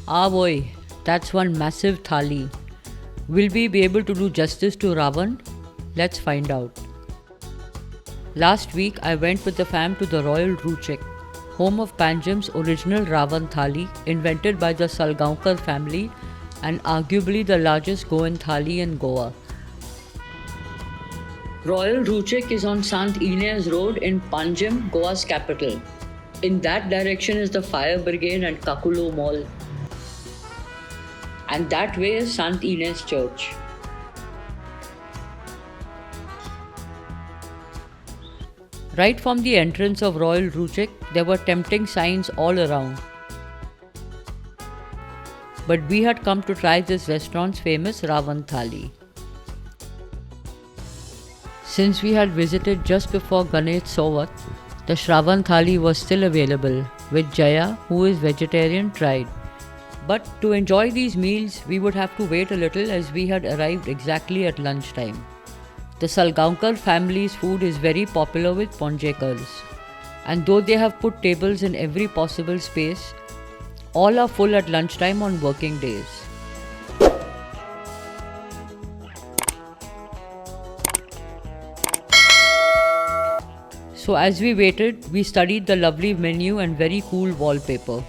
Ah boy, that's one massive thali. Will we be able to do justice to Ravan? Let's find out. Last week I went with the fam to the Royal Ruchik, home of Panjim's original Ravan Thali, invented by the Salgaonkar family and arguably the largest Goan Thali in Goa. Royal Ruchik is on St Inez Road in Panjim, Goa's capital. In that direction is the fire brigade and Caculo mall. And that way is St Inez Church. Right from the entrance of Royal Ruchik, there were tempting signs all around. But we had come to try this restaurant's famous Ravan Thali. Since we had visited just before Ganesh Chovoth, the Shravan Thali was still available, which Jaya, who is vegetarian, tried. But to enjoy these meals, we would have to wait a little as we had arrived exactly at lunchtime. The Salgaonkar family's food is very popular with Ponjekars. And though they have put tables in every possible space, all are full at lunchtime on working days. So as we waited, we studied the lovely menu and very cool wallpaper.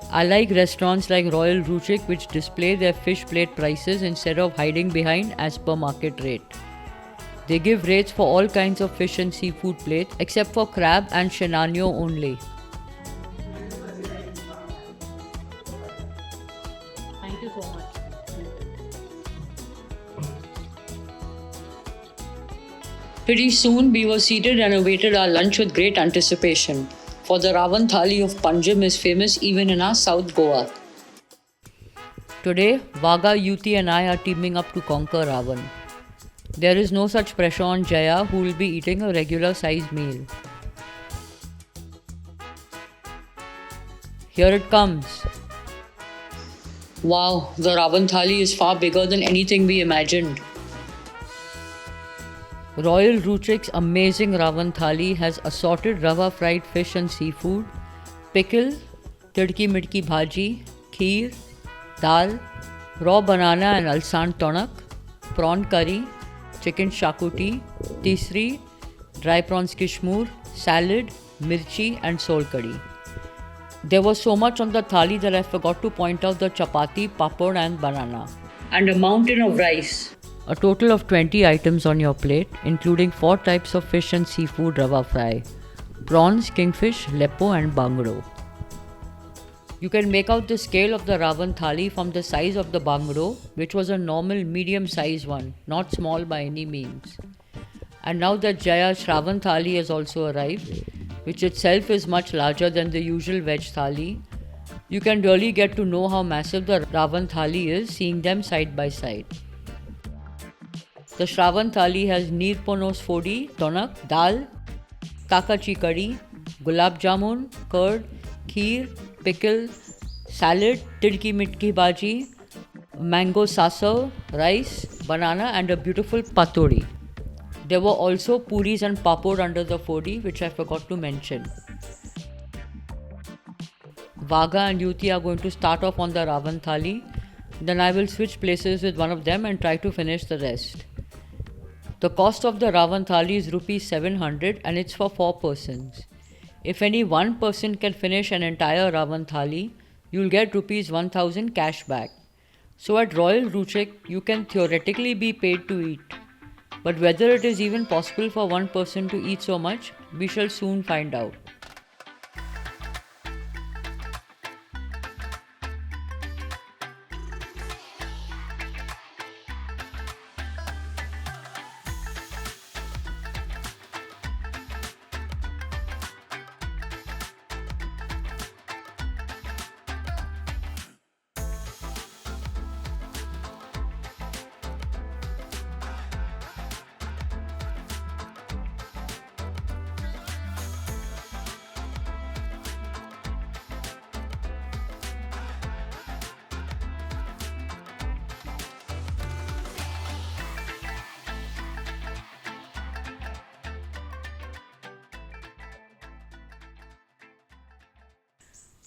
I like restaurants like Royal Ruchik which display their fish plate prices instead of hiding behind as per market rate. They give rates for all kinds of fish and seafood plates except for crab and shenanio only. Thank you so much. Pretty soon we were seated and awaited our lunch with great anticipation, for the Ravan Thali of Panjim is famous even in our South Goa. Today, Vaga, Yooti and I are teaming up to conquer Ravan. There is no such pressure on Jaya, who will be eating a regular sized meal. Here it comes. Wow, the Ravan Thali is far bigger than anything we imagined. Royal Ruchik's amazing Ravan Thali has assorted rava fried fish and seafood, pickle, tidki mitki bhaji, kheer, dal, raw banana and alsan tonak, prawn curry, chicken shakuti, tisri, dry prawns kishmoor, salad, mirchi and sol curry. There was so much on the thali that I forgot to point out the chapati, papad and banana. And a mountain of rice. A total of 20 items on your plate, including 4 types of fish and seafood rava fry, prawns, kingfish, lepo and bangro. You can make out the scale of the Ravan Thali from the size of the bangro, which was a normal medium size one, not small by any means. And now that Jaya's Shravan Thali has also arrived, which itself is much larger than the usual veg thali, you can really get to know how massive the Ravan Thali is seeing them side by side. The Shravan Thali has neer ponos fodi, tonak, dal, kakachi curry, gulab jamun, curd, kheer, pickle, salad, tidki mitki bhaji, mango sasav, rice, banana and a beautiful patoli. There were also puris and papad under the fodi, which I forgot to mention. Vaga and Yooti are going to start off on the Ravan Thali. Then I will switch places with one of them and try to finish the rest. The cost of the Ravan Thali is Rs 700 and it's for 4 persons. If any one person can finish an entire Ravan Thali, you'll get Rs 1000 cash back. So at Royal Ruchik, you can theoretically be paid to eat. But whether it is even possible for one person to eat so much, we shall soon find out.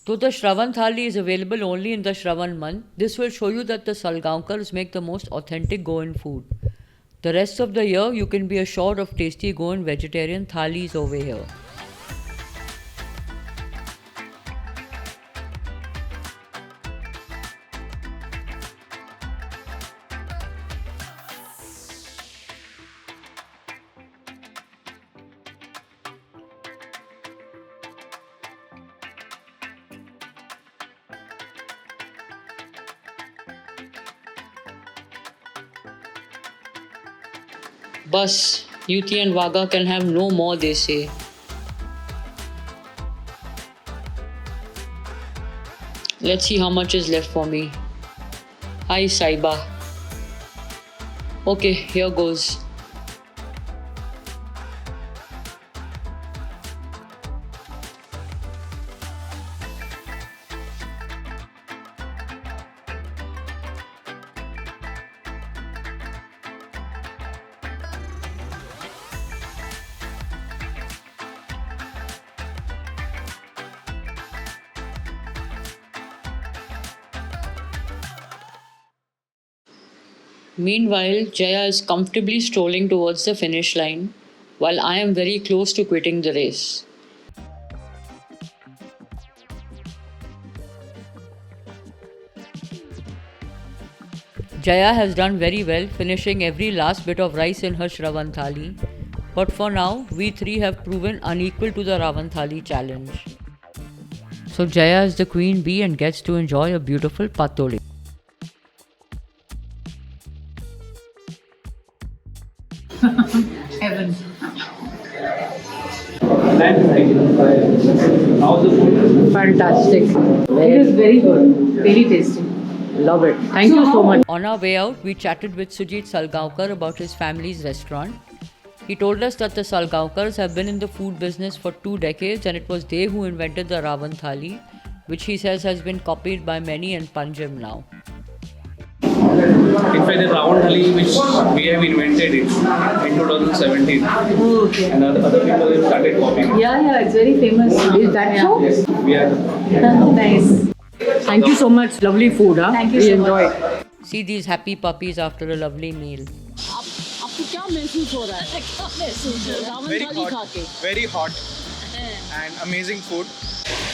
Though the Shravan Thali is available only in the Shravan month, this will show you that the Salgaonkars make the most authentic Goan food. The rest of the year, you can be assured of tasty Goan vegetarian thalis over here. Bus, Yooti and Vaga can have no more, they say. Let's see how much is left for me. Hi, Saiba. Okay, here goes. Meanwhile, Jaya is comfortably strolling towards the finish line, while I am very close to quitting the race. Jaya has done very well, finishing every last bit of rice in her Shravan Thali. But for now, we three have proven unequal to the Ravan Thali challenge. So Jaya is the queen bee and gets to enjoy a beautiful patoli. Heaven. How's the food? Fantastic. It is very good. Very tasty. Love it. Thank you so much. On our way out, we chatted with Sujit Salgaonkar about his family's restaurant. He told us that the Salgaonkars have been in the food business for 2 decades and it was they who invented the Ravan Thali, which he says has been copied by many in Panjim now. In fact, the Ravan Thali, which we have invented it in 2017, Oh, okay. and other people have started copying. Yeah, it's very famous. Is that so? Yes, we are. Nice. Thank you so much. Lovely food, huh? Thank you We so enjoyed. See these happy puppies after a lovely meal. आपको क्या महसूस हो रहा है? Ravan Very थाली खा hot, के। very hot, and amazing food.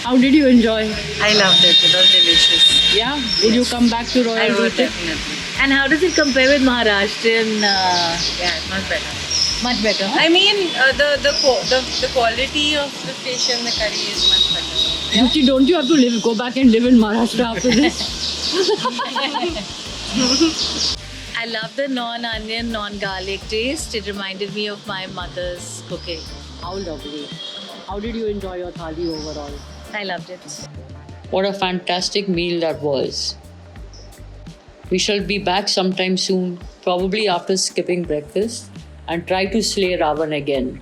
How did you enjoy? I loved it. It was delicious. Yeah. Would you come back to I Royal would Ruchik? definitely. And how does it compare with Maharashtrian? Yeah, much better. Much better. I mean, the quality of the fish and the curry is much better. Ruchi, don't you have to go back and live in Maharashtra after this? I love the non-onion, non-garlic taste. It reminded me of my mother's cooking. How lovely. How did you enjoy your thali overall? I loved it. What a fantastic meal that was. We shall be back sometime soon, probably after skipping breakfast, and try to slay Ravan again.